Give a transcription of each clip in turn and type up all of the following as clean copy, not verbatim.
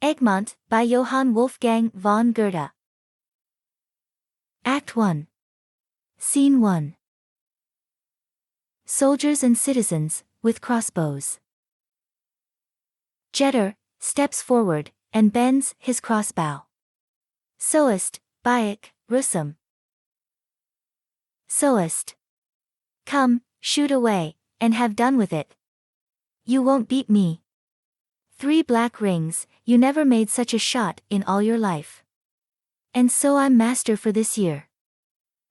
Egmont, by Johann Wolfgang von Goethe. Act 1. Scene 1. Soldiers and citizens, with crossbows. Jetter steps forward, and bends his crossbow. Soest, Bayek, Russum. Soest. Come, shoot away, and have done with it. You won't beat me. 3 black rings, you never made such a shot in all your life. And so I'm master for this year.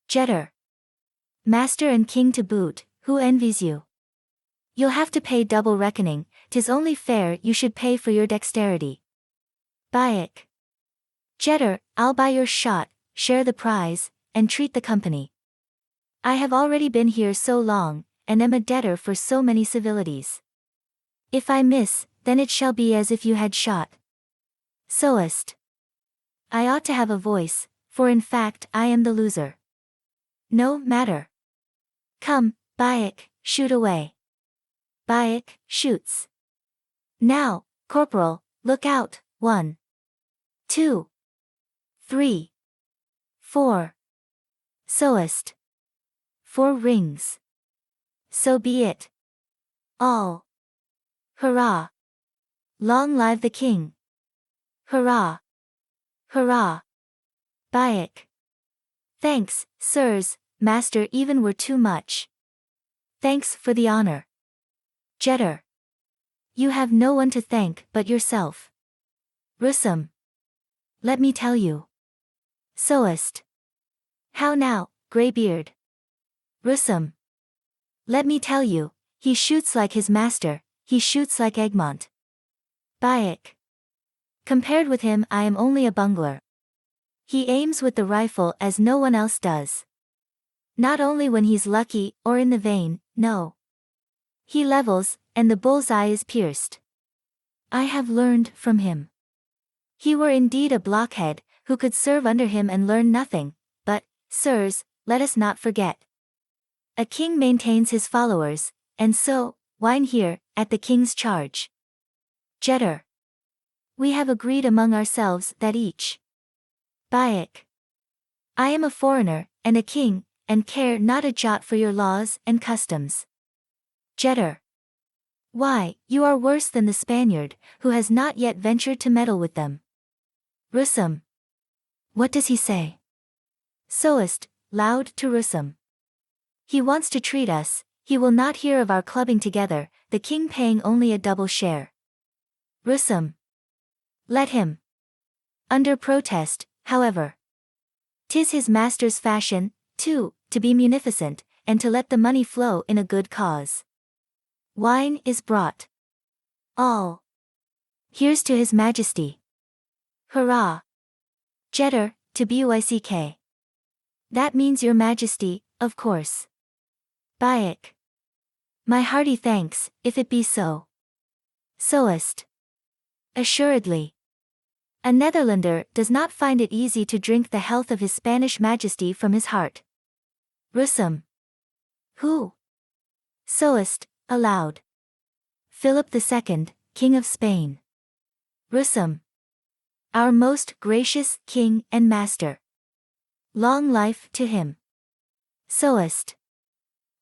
Jetter. Master and king to boot, who envies you? You'll have to pay double reckoning, 'tis only fair you should pay for your dexterity. Bayek. Jetter, I'll buy your shot, share the prize, and treat the company. I have already been here so long, and am a debtor for so many civilities. If I miss, then it shall be as if you had shot. Soest. I ought to have a voice, for in fact I am the loser. No matter. Come, Bayek, shoot away. Bayek shoots. Now, corporal, look out, 1, 2, 3, 4. Soest. 4 rings. So be it. All. Hurrah! Long live the king! Hurrah! Hurrah! Bayek. Thanks, sirs, master even were too much. Thanks for the honor. Jetter. You have no one to thank but yourself. Russum. Let me tell you. Soest. How now, greybeard? Russum. Let me tell you, he shoots like his master, he shoots like Egmont. Bayek. Compared with him I am only a bungler. He aims with the rifle as no one else does. Not only when he's lucky, or in the vein, no. He levels, and the bull's eye is pierced. I have learned from him. He were indeed a blockhead, who could serve under him and learn nothing, but, sirs, let us not forget. A king maintains his followers, and so, wine here, at the king's charge. Jetter. We have agreed among ourselves that each. Bayek. I am a foreigner, and a king, and care not a jot for your laws and customs. Jetter. Why, you are worse than the Spaniard, who has not yet ventured to meddle with them. Russum. What does he say? Soest, loud to Russum. He wants to treat us, he will not hear of our clubbing together, the king paying only a double share. Russum. Let him. Under protest, however. 'Tis his master's fashion, too, to be munificent, and to let the money flow in a good cause. Wine is brought. All. Here's to his majesty. Hurrah! Jetter, to Buick. That means your majesty, of course. Bayek. My hearty thanks, if it be so. Soest. Assuredly. A Netherlander does not find it easy to drink the health of his Spanish majesty from his heart. Russum. Who? Soest, aloud. Philip II, King of Spain. Russum. Our most gracious king and master. Long life to him. Soest.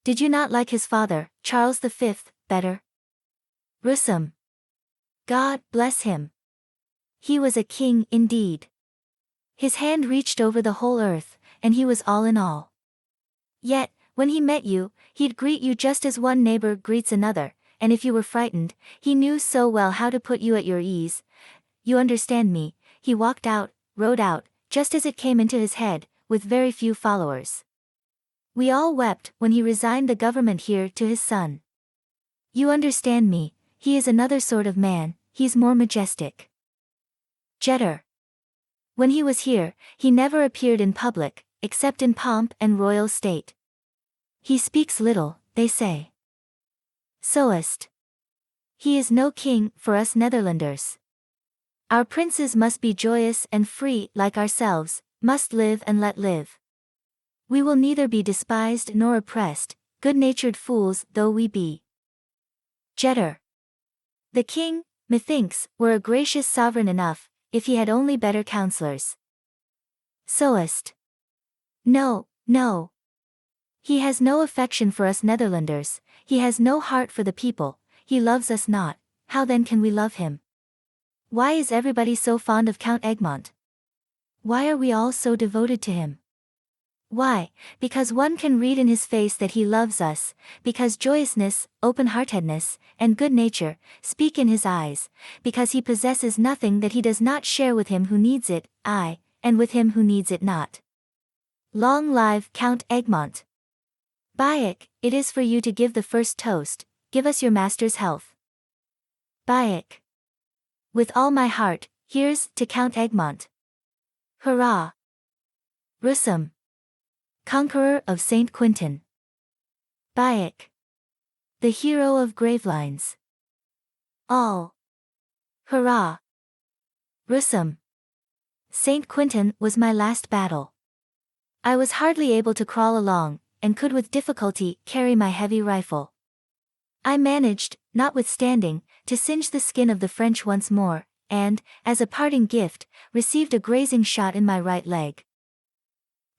Did you not like his father, Charles V, better? Russum. God bless him. He was a king indeed. His hand reached over the whole earth, and he was all in all. Yet, when he met you, he'd greet you just as one neighbor greets another, and if you were frightened, he knew so well how to put you at your ease. You understand me, he walked out, rode out, just as it came into his head, with very few followers. We all wept when he resigned the government here to his son. You understand me, he is another sort of man, he's more majestic. Jetter. When he was here, he never appeared in public, except in pomp and royal state. He speaks little, they say. Soest. He is no king for us Netherlanders. Our princes must be joyous and free like ourselves, must live and let live. We will neither be despised nor oppressed, good-natured fools though we be. Jetter. The king, methinks, were a gracious sovereign enough, if he had only better counsellors. Soest. No, no. He has no affection for us Netherlanders, he has no heart for the people, he loves us not, how then can we love him? Why is everybody so fond of Count Egmont? Why are we all so devoted to him? Why, because one can read in his face that he loves us, because joyousness, open-heartedness, and good nature speak in his eyes, because he possesses nothing that he does not share with him who needs it, aye, and with him who needs it not. Long live Count Egmont! Bayek, it is for you to give the first toast, give us your master's health. Bayek. With all my heart, here's to Count Egmont. Hurrah! Russum. Conqueror of St. Quentin. Bayek. The hero of Gravelines. All. Hurrah! Russum. St. Quentin was my last battle. I was hardly able to crawl along, and could with difficulty carry my heavy rifle. I managed, notwithstanding, to singe the skin of the French once more, and, as a parting gift, received a grazing shot in my right leg.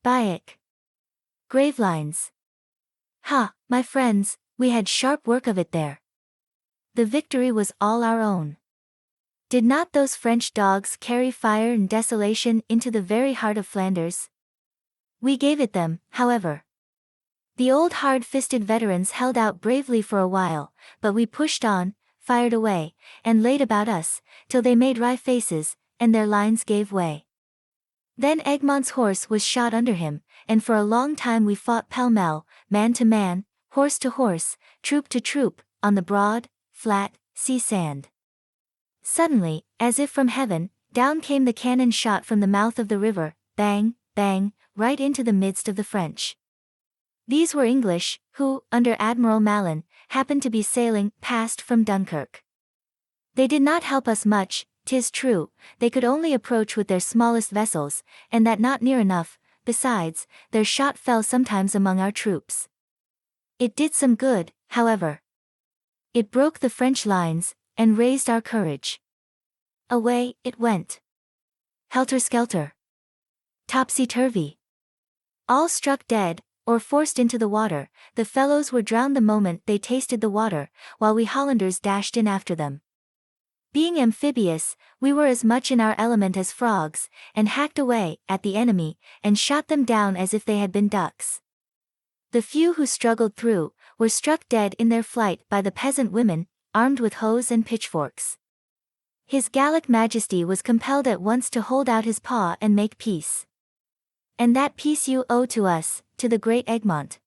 Bayek. Gravelines. Ha, my friends, we had sharp work of it there. The victory was all our own. Did not those French dogs carry fire and desolation into the very heart of Flanders? We gave it them, however. The old hard-fisted veterans held out bravely for a while, but we pushed on, fired away, and laid about us, till they made wry faces, and their lines gave way. Then Egmont's horse was shot under him, and for a long time we fought pell-mell, man to man, horse to horse, troop to troop, on the broad, flat, sea sand. Suddenly, as if from heaven, down came the cannon shot from the mouth of the river, bang, bang, right into the midst of the French. These were English, who, under Admiral Malin, happened to be sailing past from Dunkirk. They did not help us much, 'tis true, they could only approach with their smallest vessels, and that not near enough, besides, their shot fell sometimes among our troops. It did some good, however. It broke the French lines, and raised our courage. Away it went. Helter-skelter. Topsy-turvy. All struck dead, or forced into the water, the fellows were drowned the moment they tasted the water, while we Hollanders dashed in after them. Being amphibious, we were as much in our element as frogs, and hacked away at the enemy, and shot them down as if they had been ducks. The few who struggled through, were struck dead in their flight by the peasant women, armed with hoes and pitchforks. His Gallic Majesty was compelled at once to hold out his paw and make peace. And that peace you owe to us, to the great Egmont.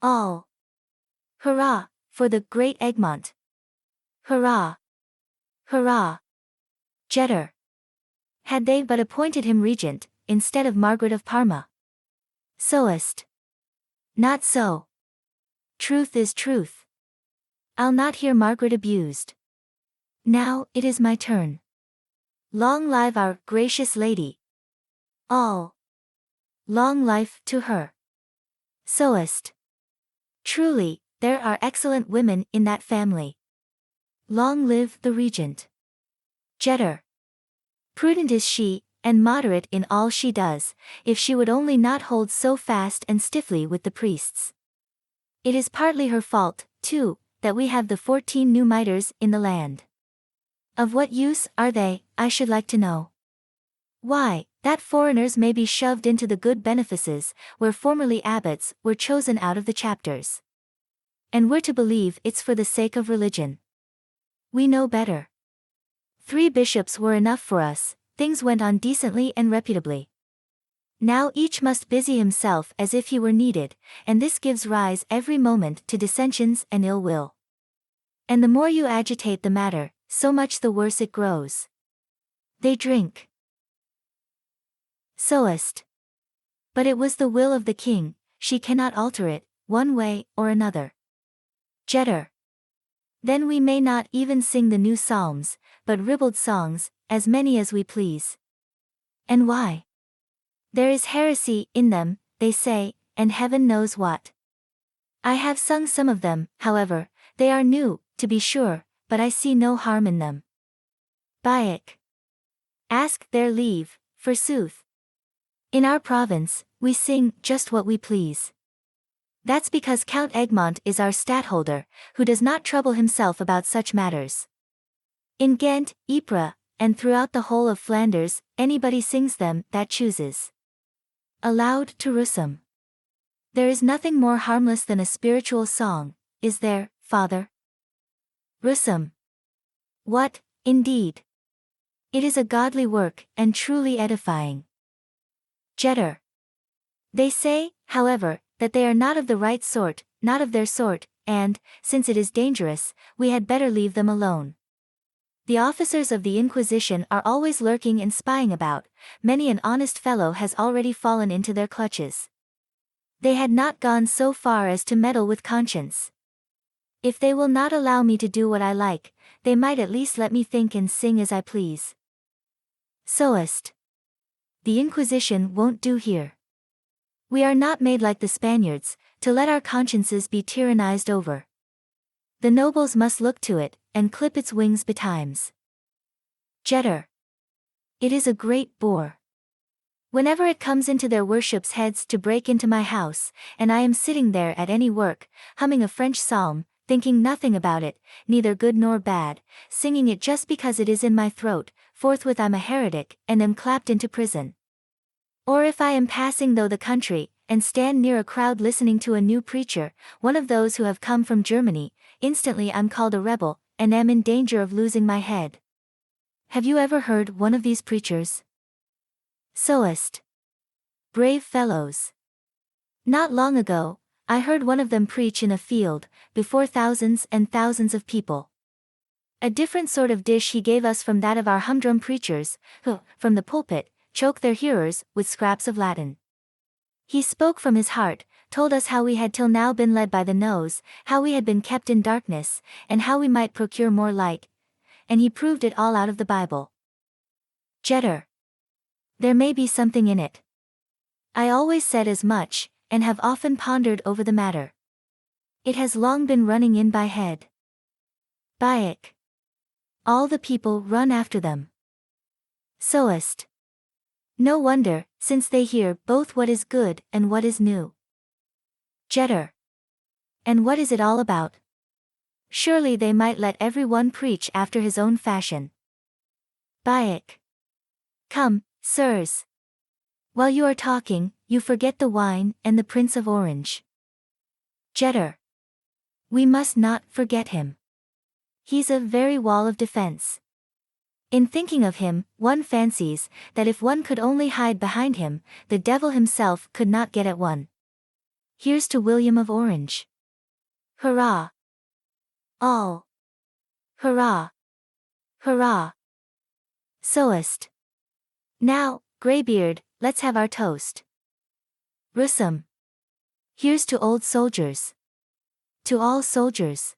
All. Hurrah, for the great Egmont. Hurrah! Hurrah! Jetter. Had they but appointed him regent, instead of Margaret of Parma. Soest. Not so. Truth is truth. I'll not hear Margaret abused. Now it is my turn. Long live our gracious lady. All. Long life to her. Soest. Truly, there are excellent women in that family. Long live the regent. Jetter. Prudent is she, and moderate in all she does, if she would only not hold so fast and stiffly with the priests. It is partly her fault, too, that we have the 14 new mitres in the land. Of what use are they, I should like to know? Why, that foreigners may be shoved into the good benefices, where formerly abbots were chosen out of the chapters. And we're to believe it's for the sake of religion. We know better. 3 bishops were enough for us, things went on decently and reputably. Now each must busy himself as if he were needed, and this gives rise every moment to dissensions and ill will. And the more you agitate the matter, so much the worse it grows. They drink. Soest. But it was the will of the king, she cannot alter it, one way or another. Jetter. Then we may not even sing the new psalms, but ribald songs, as many as we please. And why? There is heresy in them, they say, and heaven knows what. I have sung some of them, however, they are new, to be sure, but I see no harm in them. Bayek. Ask their leave, forsooth. In our province, we sing just what we please. That's because Count Egmont is our stadtholder, who does not trouble himself about such matters. In Ghent, Ypres, and throughout the whole of Flanders, anybody sings them that chooses. Aloud to Russum. There is nothing more harmless than a spiritual song, is there, father? Russum. What, indeed? It is a godly work, and truly edifying. Jetter. They say, however, that they are not of the right sort, not of their sort, and, since it is dangerous, we had better leave them alone. The officers of the Inquisition are always lurking and spying about, many an honest fellow has already fallen into their clutches. They had not gone so far as to meddle with conscience. If they will not allow me to do what I like, they might at least let me think and sing as I please. Soest. The Inquisition won't do here. We are not made like the Spaniards, to let our consciences be tyrannized over. The nobles must look to it, and clip its wings betimes. Jetter. It is a great bore. Whenever it comes into their worships' heads to break into my house, and I am sitting there at any work, humming a French psalm, thinking nothing about it, neither good nor bad, singing it just because it is in my throat, forthwith I'm a heretic, and am clapped into prison. Or if I am passing through the country, and stand near a crowd listening to a new preacher, one of those who have come from Germany, instantly I'm called a rebel, and am in danger of losing my head. Have you ever heard one of these preachers? Soest. Brave fellows. Not long ago, I heard one of them preach in a field, before thousands and thousands of people. A different sort of dish he gave us from that of our humdrum preachers, who, from the pulpit, choke their hearers with scraps of Latin. He spoke from his heart, told us how we had till now been led by the nose, how we had been kept in darkness, and how we might procure more light, and he proved it all out of the Bible. Jetter. There may be something in it. I always said as much, and have often pondered over the matter. It has long been running in my head. Bayek. All the people run after them. Soest. No wonder, since they hear both what is good and what is new. Jetter. And what is it all about? Surely they might let every one preach after his own fashion. Bayek. Come, sirs. While you are talking, you forget the wine and the Prince of Orange. Jetter. We must not forget him. He's a very wall of defense. In thinking of him, one fancies that if one could only hide behind him, the devil himself could not get at one. Here's to William of Orange. Hurrah! All. Hurrah! Hurrah! Soest. Now, Greybeard, let's have our toast. Russum. Here's to old soldiers. To all soldiers.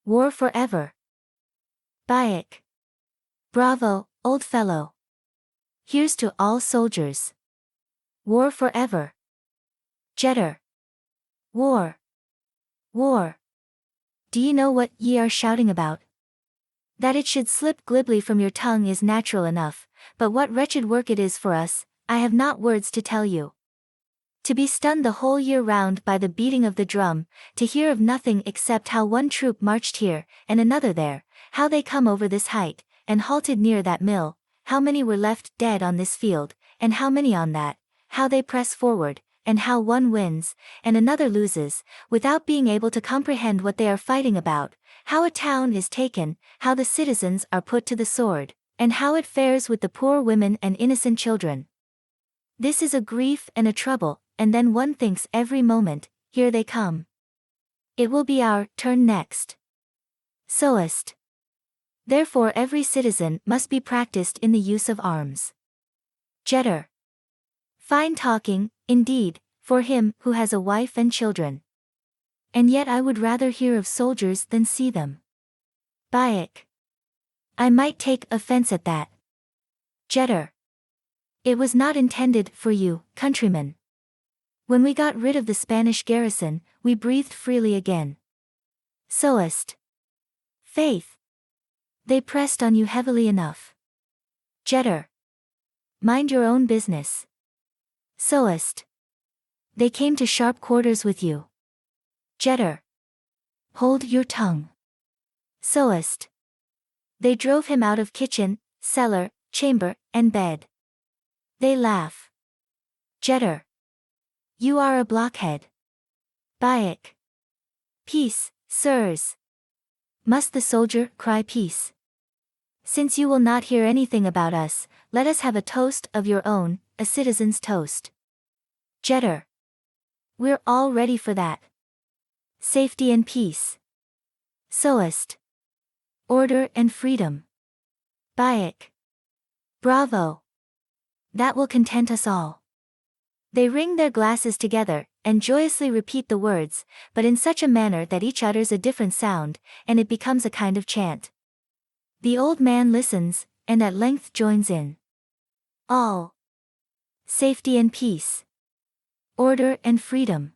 War forever. Bayek. Bravo, old fellow. Here's to all soldiers. War forever. Jetter. War. War. Do ye know what ye are shouting about? That it should slip glibly from your tongue is natural enough, but what wretched work it is for us, I have not words to tell you. To be stunned the whole year round by the beating of the drum, to hear of nothing except how one troop marched here, and another there, how they come over this height, and halted near that mill, how many were left dead on this field, and how many on that, how they press forward, and how one wins, and another loses, without being able to comprehend what they are fighting about, how a town is taken, how the citizens are put to the sword, and how it fares with the poor women and innocent children. This is a grief and a trouble, and then one thinks every moment, here they come. It will be our turn next. Soest. Therefore every citizen must be practiced in the use of arms. Jetter. Fine talking, indeed, for him who has a wife and children. And yet I would rather hear of soldiers than see them. Bayek. I might take offense at that. Jetter. It was not intended for you, countrymen. When we got rid of the Spanish garrison, we breathed freely again. Soest. Faith. They pressed on you heavily enough. Jetter. Mind your own business. Soest. They came to sharp quarters with you. Jetter. Hold your tongue. Soest. They drove him out of kitchen, cellar, chamber, and bed. They laugh. Jetter. You are a blockhead. Bayek. Peace, sirs. Must the soldier cry peace? Since you will not hear anything about us, let us have a toast of your own, a citizen's toast. Jetter. We're all ready for that. Safety and peace. Soest. Order and freedom. Bayek. Bravo. That will content us all. They ring their glasses together, and joyously repeat the words, but in such a manner that each utters a different sound, and it becomes a kind of chant. The old man listens, and at length joins in. All. Safety and peace. Order and freedom.